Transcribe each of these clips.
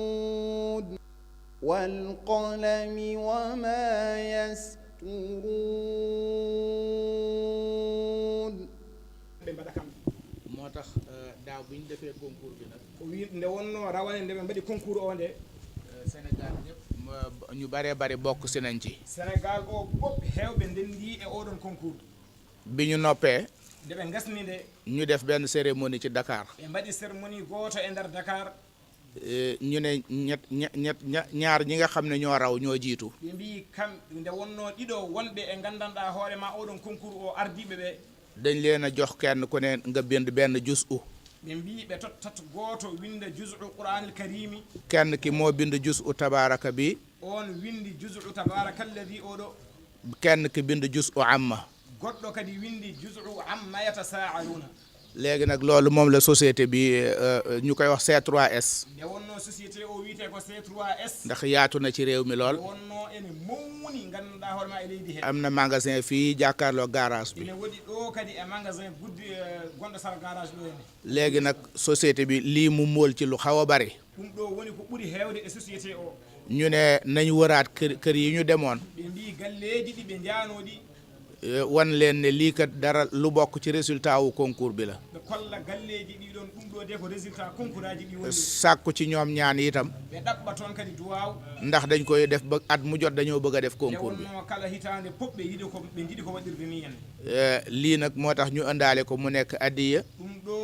نون والقلم وما يسطرون moo tax daaw bi ñu defee concours bi nag nde wonno rawane nde ɓe mbaɗi concours o nde Sénégal ñëpp ñu baree bari bokk si nañ ci Sénégal o ɓoɓ heewɓe ndenndi e oɗon concours bi ñu noppee nde ɓe gasni nde ñu def benn cérémonie ci Dakar ɓe mbaɗi cérémonie gooto e ndeer Dakar ñu ne ñaar ñi nga xam ne ñoo raw ñoo jiitu ɓe mbi kam nde wonno ɗiɗo wonɓe e nganndanɗaa hoore ma oɗon concours o ardiiɓe ɓe dañ leen a jox kenn ku ne nga bind benn jus u ɓe mbi ɓe tottat gooto winda jusu qouranil karimi kenn ki moo bind jus u tabaraka bi on windi jusu tabaraka alladi oɗo kenn ki bind jus u amma goɗɗo kadi windi jusu amma yatasaaluna léegi nag loolu moom la société bi ñu koy wax C3S nde wonno société o wiyete ko C3S ndax yaatu na ci réew mi lool wonno ene mawni nganndanɗaa hoore ma e leydi he am na magasin fii jàkkaarloo garage bi ene woɗi ɗo kadi e magasin guddi gonɗo sara garage ɗo ene léegi nag société bi lii mu móol ci lu xaw a bari ɗum ɗo woni ko ɓuri heewde e société o ñu ne nañ wëraat kër yi ñu demoon ɓe mbi galleeji ɗi ɓe njaanooɗi wan leen ne lii kat dara lu bokk ci résultat wu concours bi la ɓe kolla galleeji ɗiɗon ɗum ɗo de ko résultat concours aji ɗi woni sàkku ci ñoom ñaan itam ɓe ɗaɓɓa toon kadi duwaw ndax dañ koy def ba at mu jot dañoo bëgg a def concours bi wonno kala hitande pop ɓe yiɗi ko ɓe jiɗi ko waɗirde ni en lii nag moo tax ñu ëndaale ko mu nekk addiya ɗum ɗo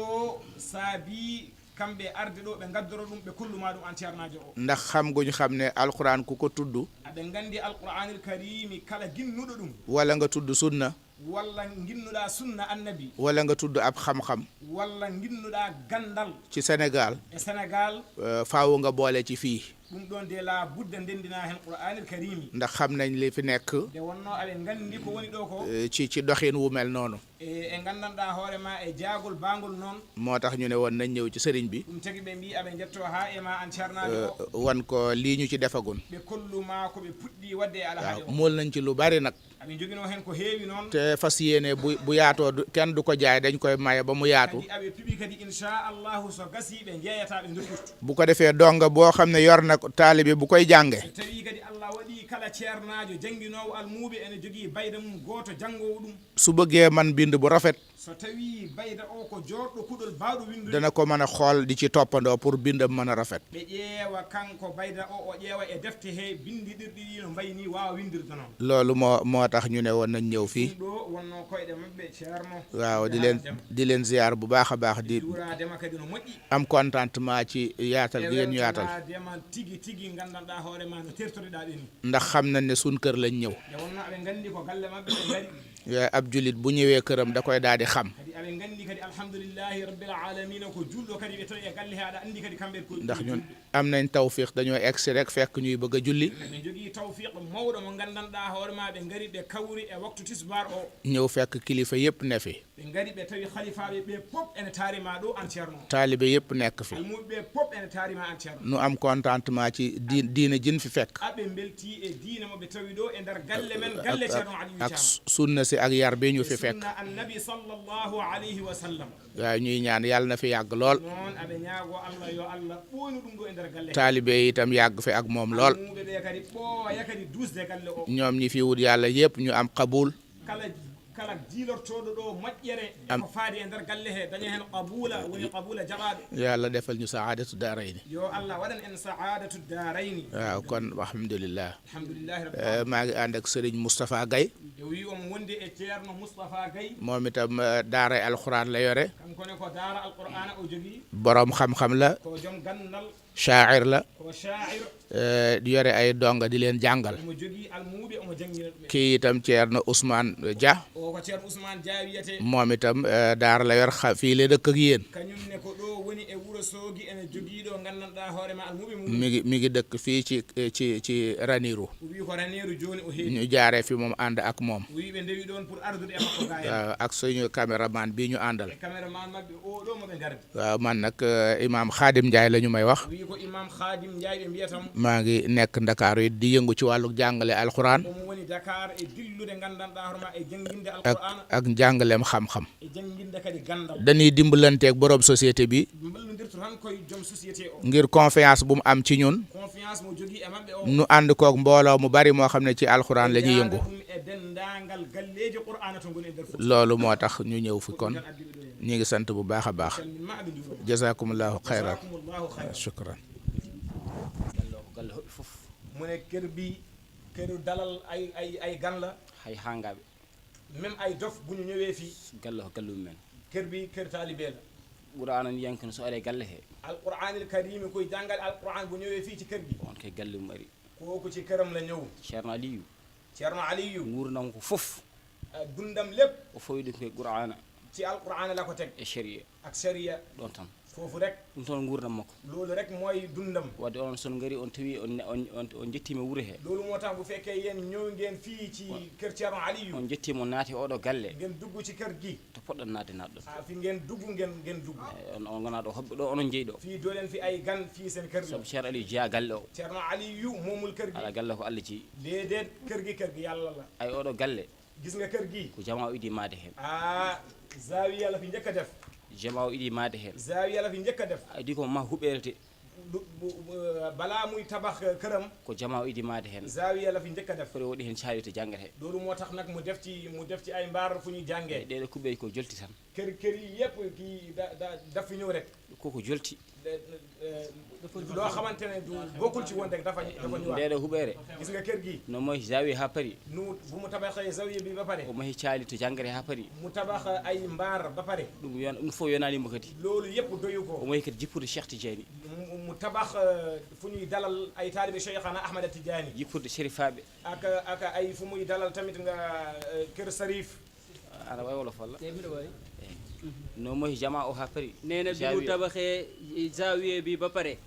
saabi kamɓe arde ɗo ɓe gaddoro ɗum ɓe kolluma ɗum an ceernajo o ndax xam guñ xam ne alquran ku ko tudd aɓe gandi alqouranil karimi kala ginnuɗo ɗum wala nga tudd sunna walla ginnuɗa sunna annabi wala nga tudd ab xam-xam walla ginnuɗa gandal ci Sénégal e Sénégal faaw nga boole ci fii ɗum ɗon de la budda ndendina hen qouranil karimi ndax xam nañ li fi nekk nde wonno aɓe gandi ko woni ɗo ko ci doxin wu mel noonu e gandanɗa hoore ma e jaagol bangol noon moo tax ñu ne woon nañ ñëw ci sëriñ bi ɗum tagi ɓe mbi aɓe jetto ha e ma an ceernaɗo o wan ko lii ñu ci defagun ɓe kolluma ko ɓe puɗɗi wadde e alhaji o mool nañ ci lu bari nag aɓe joguino hen ko heewi noon te fas yéene bu yaatoo kenn du ko jaay dañ koy maye ba mu yaatu kadi aɓe piɓi kadi inchallahu so gasi ɓe jeeyata ɓe dokkirtu bu ko defee donga boo xam ne yor na taalibe bu koy jànge so tawi kadi Allah waɗi kala ceernajo jangguinowo almuɓe ene jogui bayda mum goto jangowo ɗum su bëggee man bind bu rafet so tawi bayda o ko joɗɗo kuɗol bawɗo windude dana ko mën a xool di ci toppandoo pour bindam mën a rafet ɓe ƴeewa kanko bayda o ƴeewa e defte he bindiɗirɗi ɗi no mbayni wawa windirde noon loolu moo tax ñu ne woon nañ ñëw fii ɗum ɗo wonno koyɗe mabɓe ceerno waaw di leen ziar bu baax a baax di duradema kadi no moƴƴi am contentement ci yaatal gi ngeen ñu yaatal dema tigi tigi gandanɗa hoore ma no tertoriɗa ɗeni ndax xam nañ ne suñ kër lañ ñëw nde wonno aɓe gandi ko galle mabɓe ɓe gari ab julit bu ñëwee këram da koy daal di xam kadi aɓe gandi kadi alhamdulillahi rabbil alamina ko julɗo kadi ɓe tawi e galle he aɗa andi kadi kamɓe ko ndax ñun am nañ tawfiq dañoo egsi rek fekk ñuy bëgg a julli ɓe jogui tawfiq mawɗo mo gandanɗa hoore ma ɓe gari ɓe kawri e waktu tisbar o ñëw fekk kilifa yëpp ne fi ɓe gari ɓe tawi khalifaɓe ɓe pop ene taarima ɗo an ceerno taalibe yëpp nekk fi almuɓe ɓe pop ene taarima an ceerno nu am contentement ci diine jin fi fekk aɓe belti e diine mo ɓe tawi ɗo e nder galle men galle ceerno Aliou Thiam ak sunna si ak yar bi ñu fi fekk sunna annabi sallallahu alayhi wa sallam waaw ñuy ñaan yàlla na fi yàgg lool noon aɓe ñaago Allah yo Allah ɓooynu ɗum ɗo e nder galle taalibe yi itam yàgg fi ak moom lool almuɓe ɓe kadi ɓooya kadi dusde galle o ñoom ñi fi wut yàlla yëpp ñu am qabul kala jiilortoɗo ɗo moƴƴere ko faadi e nder galle he daña hen qabula woni qabula jaɓaɗo yàlla defal ñu saadatu daarayni yo Allah waɗan en saadatu daarayni waaw kon alhamdulillah alhamdulillahi rabbil maa ngi ànd ak Serigne Moustapha Gaye o wi omo wonde e ceerno Moustapha Gaye moom itam daara alquran la yore kankone ko daara alqur'ana o jogui borom xam-xam la ko joom gandal shaa'ir la ko sha'ir di yore ay donga di leen jàngal omo jogui almuɓe omo jangina ɗumen kii itam Ceerno Ousmane Dia o ko ceerno Ousmane Dia wiyete moom itam daara la yor fii la dëkk ak yéen kañumne ko ɗo woni e wuuro soogi ene jogiiɗo nganndanɗaa hoore ma almuɓe mum mi ngi dëkk fii ci Ranérou o wii ko Ranérou jooni o heewi ñu jaaree fi moom ànd ak moom o wii ɓe ndewi ɗoon pour ardude e makko gaa hen ak suñu caméraman bi ñu àndal e caméraman maɓɓe o ɗo moɓe gardi waaw man nag imam Khadim Ndiaye la ñu may wax o wii ko imam Khadim Ndiaye ɓe mbiyatam maa ngi nekk Ndakaaru yi di yëngu ci wàllu jàngale alxuraan omo woni Dakar e dillude nganndanɗaa hoore ma e janginde alqur'ana ak njàngaleem xam-xam e janginde kadi gandal dañuy dimbalanteeg borom société bi mballondirto tan koye joom société o ngir confiance bu mu am ci ñun confiance mo jogii e maɓɓe o nu ànd koog mbooloo mu bari moo xam ne ci alxuraan la ñuy yëngu ɗum e denndaangal galleeji qur'ana to ngoni e nder Fouta loolu moo tax ñu ñëw fi kon ñu ngi sant bu baax a baax ma aɓe njuuro jazakumullahu xayran jazakumullahu khayran shukran galle hoɓɓe fof mu ne kër bi këru dalal ay gan la hay hangaɓe même ay dof bu ñu ñëwee fii galle ko galle mumen kër bi kër taalibe la qur'ana wiyankono so ari galle he alqur'anil karimi koy jàngal alqur'an bu ñëwee fii ci kër gi on kay galle mum ari kooku ci këram la ñëw ceerno aliyu Ceerno Aliyu gurdam ko fof dundam lépp o fawi ɗum koye qur'ana ci alqur'an la ko teg e sharia ak sharia ɗon tan foofu rek ɗum toon gurdam makko loolu rek mooy dundam wadde onon son gari on tawi on jettima wuuro he loolu moo tax bu fekkee yéen ñëw ngeen fii ci kër Ceerno Aliyu on jettima on naati oɗo galle ngeen dugg ci kër gi to poɗɗon naatde naat ɗon fi ngeen dugg ngeen dugg on gona ɗo hoɓɓe ɗo onon jeeyi ɗo fii doo leen fi ay gan fii seen kër gi saabu ceerno aliyu jeeya galle o Ceerno Aliyu moomul kër gi ala galle ko allah jeeyi déedéet kër gi yàlla la ay oɗo galle gis nga kër gi ko jama o idi maade hen zawiya la fi njëkk a def jama o idi maade hen zawiya la fi njëkk a def adi ko ma huɓerete balaa muy tabax këram ko jama o idi maade hen zawiya la fi njëkk a def fori waɗi hen caali to jangate loolu moo tax nag mu def ci ay mbaar fu ñuy jàngee ɗeɗo kuɓɓeji ko jolti tan kër yi yëpp kii daf fi ñëw rek koko jolti loo xamante ne du bokkul ci woon rek dafa ñëwaat ndeɗo huɓere gis nga kër gi no moy zawi ha paari nu bu mu tabaxee zawiya bi ba pare o mahi caali to jangate ha paari mu tabax ay mbaar ba pare ɗum fof yonanimo kadi loolu yëpp doyu ko o mahi kadi jippude Cheikh Tidiane mu tabax fu ñuy dalal ay taalibe Cheikhana Ahmada Tidiane jippude shérifaɓe ak ay fu muy dalal tamit nga kër Sarif aɗa wawi wolof walla no mahi jama o ha paari nee na bi mu tabaxee zawiya bi ba pare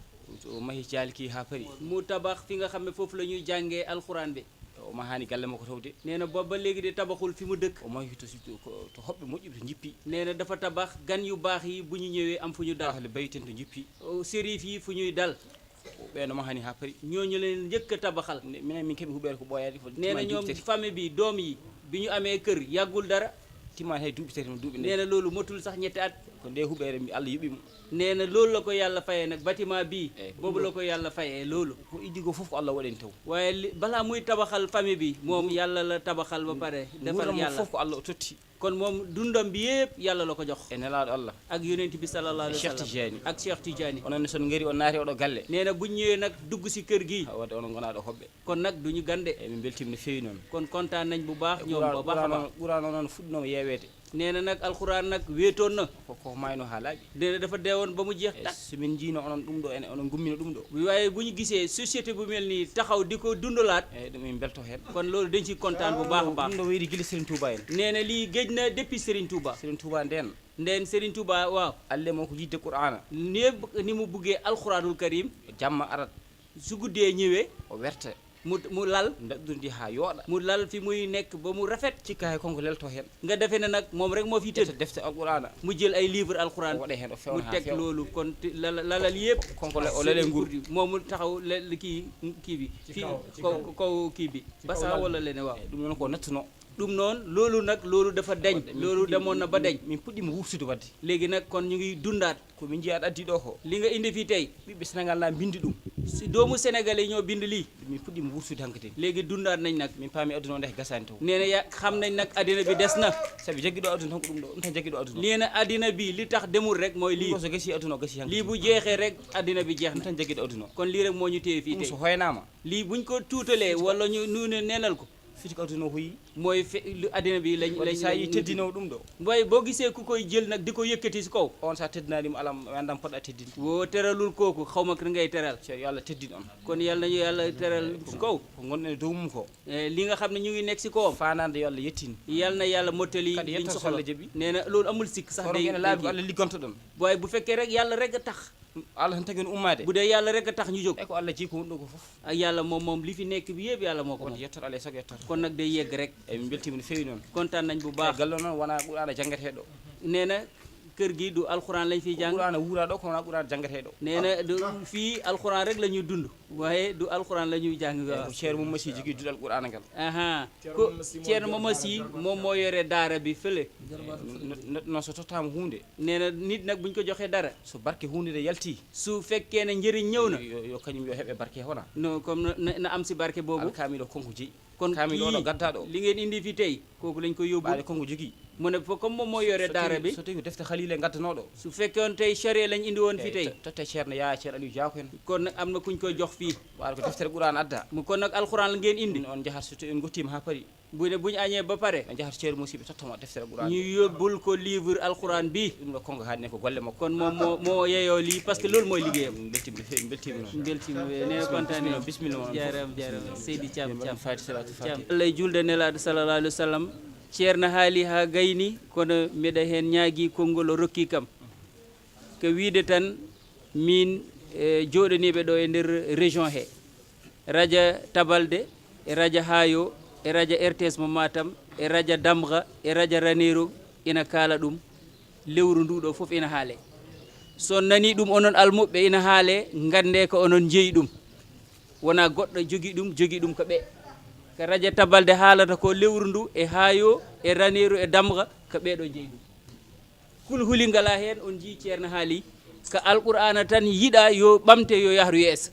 o mahi jaalki ha paari mu tabax fi nga xam ne foofu la ñuy jàngee alxuraan bi o mahani galle makko tawde nee na boobu ba léegi de tabaxul fi mu dëkk o mahi to hoɓɓe moƴƴuɓe to jippi nee na dafa tabax gan yu baax yi bu ñu ñëwee am fu ñu dal ahle bayten to jippi sérif yi fu ñuy dal ɓeeno mahani ha paari ñooñu leen njëkk a tabaxal minen min keeɓi huɓere ko ɓooyade nee na ñoom famille bi doom yi bi ñu amee kër yàggul dara timman hay duuɓi tati duuɓi nee na loolu motul sax ñetti at ko nde huɓere Allah yuɓimo nee na loolu la ko yàlla fayee nag bâtiment bii boobu la ko yàlla fayee loolu ko iddi ko fof ko Allah waɗeni taw waaye balaa muy tabaxal famille bi moom yàlla la tabaxal ba pare defal yàlla fof ko Allah o totti kon moom dundam bi yëpp yàlla la ko jox e nelaɗo Allah ak yonent bi sallallahu alayhi wa Cheikh sallam Tidiane ak Cheikh Tidiane onon son ngari on naati oɗo galle nee na bu ñëwee nag dugg si kër gi wadde onon gonaɗo hoɓɓe kon nag duñu gande e min beltima no feewi noon kon kontaan nañ bu baax ñoom ba baax a baax ɓurano noon fuɗɗinoma yeewede nee na nag alxuraan nag wéetoon na koko mayno ha laaɓi nee na dafa deewoon ba mu jeex tak somin jiino onon ɗum ɗo ene onon gummino ɗum ɗo waaye bu ñu gisee société bu mel nii taxaw di ko dundalaat eyyi ɗum min belto hen kon loolu dañ ci kontaan bu baax a baax ɗum ɗo weydi guila Serigne Touba en nee na lii géej na depuis Serigne Touba Serigne Touba nden Serigne Touba waaw alle mo ko yidde Qur'ana ni mu buggee alxuraanul karim jamma arat su guddee ñëwee o werta mu lal daɗɗundi ha yooɗa mu lal fi muy nekk ba mu rafet cikka hay konko lelto hen nga defee ne nag moom rek moo fi tëdd defte alqur'ana mu jël ay livre alquran waɗe hen o mu fewna ha teg loolu kon lalal yëpp konko o lele nguur moom mu taxaw kii bi fii kaw kii bi basa wala lene waaw ɗum noon ko nattuno ɗum noon loolu nag loolu dafa deñ loolu demoon na ba deñ min puɗɗima wurtude wadde léegi nag kon ñu ngi dundaat ko min jiyaɗo addi ɗo ko li nga indi fii tey ɓiɓɓe Sénégal la bindi ɗum si doomu sénégalais yi ñoo bind lii min puɗɗima wurtude hankkadi léegi dundaat nañ nag min paami aduna o nde gasani taw nee na xam nañ nag addina bi des na saabi jagguiɗo aduna tan ko ɗum ɗo ɗum tan jagguiɗo aduna nee na addina bi li tax demul rek mooy lii so gasi aduna o gasi hankkadi lii bu jeexee rek addina bi jeex ɗum na tan jagguiɗo aduna kon lii rek moo ñu téye fii ɗum tey so hoynama lii buñ ko tuutalee wala ñu nuune neenal ko fiti ko aduna o hoyi mooy lu addina bi lañ sa yi teddinowo ɗum ɗo waaye boo gisee ku koy jël nag di ko yëkkati si kaw on sa teddinanimo alam andam poɗɗa teddinde woo teralul kooku xaw ma ngay teral ceerno yo Allah teddin on kon yàlla nañu yàlla teral si kaw ko gonɗen e dow mum ko li nga xam ne ñu ngi nekk si kawam fanade yo Allah yettini yàlla na yàlla mottali kadi liñ yetto so soxla Allah jaaɓi nee na loolu amul sikk sax kono day ene laabi ko Allah liggonto ɗon waaye bu fekkee rek yàlla rek a tax Allah tan tagi on ummade bu dee yàlla rek a tax ñu jóg e ko Allah jii ko wonɗo ko fof ak yàlla moom li fi nekk bi yëpp yàlla moo ko won moom yettoto Allah e sago yettoto kon nag day yegg rek eyi min beltima no feewi noon kontaan nañ bu e baax galle noon wona qur'ana jangateɗo nee na kër gi du alxuraan lañ fiy jàng qur'ana wuuraɗo ko wona qur'ana jangateɗo nee na du fii alxuraan rek la ñuy dund waaye du alxuraan la ñuy jàng waaw ko ceerno mum masi jogui duɗal qur'ana ngal aha ko Ceerno Mamasi moom moo yore daara bi fële noon so tottama hunde nee na nit nag buñ ko joxee dara so barke hunde nde yalti su fekkee ne njëriñ ñëw na yo kañum yo heɓe barke hona non comme na am si barke boobu alkamil o konko jeeyi kon kamil oɗo gaddaɗo li ngeen indi fi tey kooku lañ ko yóbbu ɓaade konko jogui mu ne fo comme moom moo yore daara bi so tawi ko defte halile gaddanoɗo su fekkoon tey charia lañ indi woon fi tey totte ceerno yaa ceerno Aliou Dia ko en kon nag am na kuñ koy jox fii ɓaade ko deftere qur'ana adda mu kon nag alxuraan la ngeen indi on jahat so tawi en gottima ha paari bu ne buñu añee ba pare ɓe jahat ceerno musiɓe tottama deftere qur'ana ñu yóbbul ko livre alxuraan bi ɗum ɗo konko haadine ko golle makko kon moom moo yeyoo lii parce que loolu mooy liggéeyam beltima feewi beltima noon beltima nee na kontaan nañ bisimilla moon jaram Seydi Thiam fati salatu Thiam fati Allah julde nelaaɗo sallallahu alaihi wasallam ceerno haali ha gayni kono mbeɗa heen ñaagui konngol o rokki kam ko wiide tan min jooɗaniɓe ɗo e nder région he radio Tabalde e radio Hayo e radio RTS mo Matam e radio Damga e radio Ranérou ina kaala ɗum lewru nduɗo fof ina haale so nani ɗum onon almuɓe ina haale gande ko onon jeeyi ɗum wona goɗɗo jogui ɗum ko ɓe ko radio Tabalde haalata ko lewru ndu e Hayo e Ranérou e Damga ko ɓeɗo jeeyi ɗum kulhuli ngala hen on jii ceerno haali ko alqur'ana tan yiɗa yo ɓamte yo yahru yeeso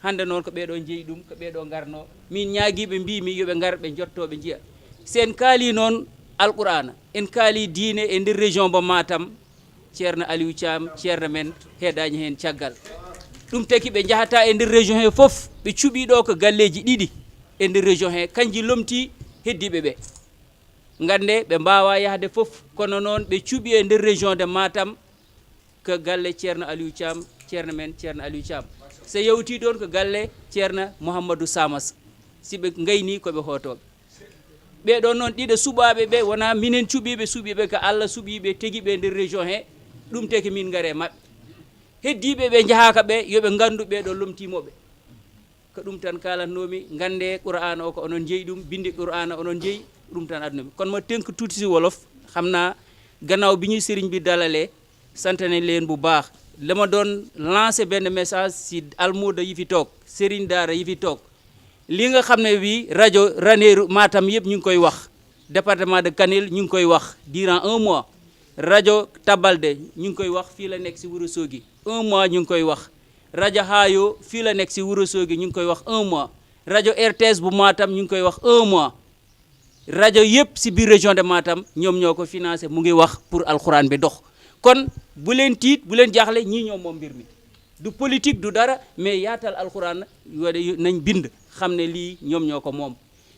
hande noon ko ɓeɗo jeeyi ɗum ko ɓeɗo garno min ñaaguiɓe mbimi yoɓe gar ɓe jottoɓe jiiya sen kaali noon alqur'ana en kaali diine e nder région mo Matam ceerno Aliou Thiam ceerno men heeɗañi hen caggal ɗum taki ɓe jahata e nder région he foof ɓe cuuɓi ɗo ko galleji ɗiɗi e nder région he kanji lomti heddiɓe ɓe gande ɓe mbawa yahde foof kono noon ɓe cuuɓi e nder région de Matam ko galle ceerno Aliou Thiam ceerno men ceerno Aliou Thiam so yewti ɗon ko galle ceerno Mouhamadou Samas siɓe gayni koɓe hotoɓe ɓeɗon noon ɗiɗo suɓaɓe ɓe wona minen cuuɓiɓe suuɓiɓe ko Allah suuɓiɓe teguiɓe nder région he ɗum te ko min gaare mabɓe heddiɓe ɓe jahaka ɓe yoɓe gandu ɓeɗo lomtimoɓe ko ɗum tan kalatnomi gande qur'ana o ko onon jeeyi ɗum binde qur'ana onon jeeyi ɗum tan adnomi kono ma tënk tuuti si wolof xam naa gannaaw bi ñu sëriñ bi dalalee sant nañ leen bu baax la ma doon lancé benn message si almuuda yi fi toog sëriñ daara yi fi toog li nga xam ne bi rajo Ranérou Matam yëpp ñu ngi koy wax département de Kanel ñu ngi koy wax durant 1 mois rajo Tabalde ñu ngi koy wax fii la nekk si Ourossogui 1 mois ñu ngi koy wax rajo Hayo fii la nekk si Ourossogui ñu ngi koy wax 1 mois rajo RTS bu Matam ñu ngi koy wax 1 mois rajo yëpp si biir région de Matam ñoom ñoo ko financé mu ngi wax pour alxuraan bi dox kon bu leen tiit bu leen jaaxle ñii ñoom moom mbir mi du politique du dara mais yaatal alxuraan nañ bind xam ne lii ñoom ñoo ko moom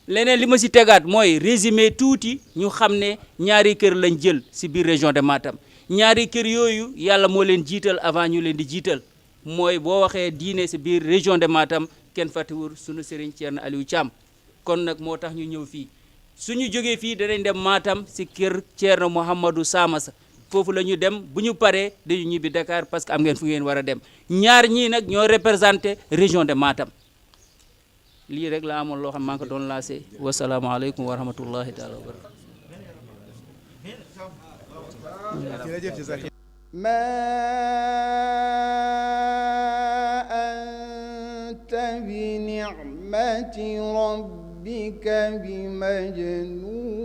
leneen li ma si tegaat mooy résumé tuuti ñu xam ne ñaari kër lañ jël si biir région de Matam ñaari kër yooyu yàlla moo leen jiital avant ñu leen di jiital mooy boo waxee diine si biir région de Matam kenn fàttewul sunu sëriñ Ceerno Aliou Thiam kon nag moo tax ñu ñëw fii suñu jógee fii danañ dem Matam si kër Ceerno Mouhamadou Samassa foofu la ñu dem bu ñu paree dañu ñibbi Dakar parce que am ngeen fu ngeen war a dem ñaar ñii nag ñoo représenté région de Matam lii rek la amoon loo xam maa ngi ko doon lancé wasalaamaaleykum wa rahmatullahi taala wa barakatu ما أنت بنعمة ربك بمجنون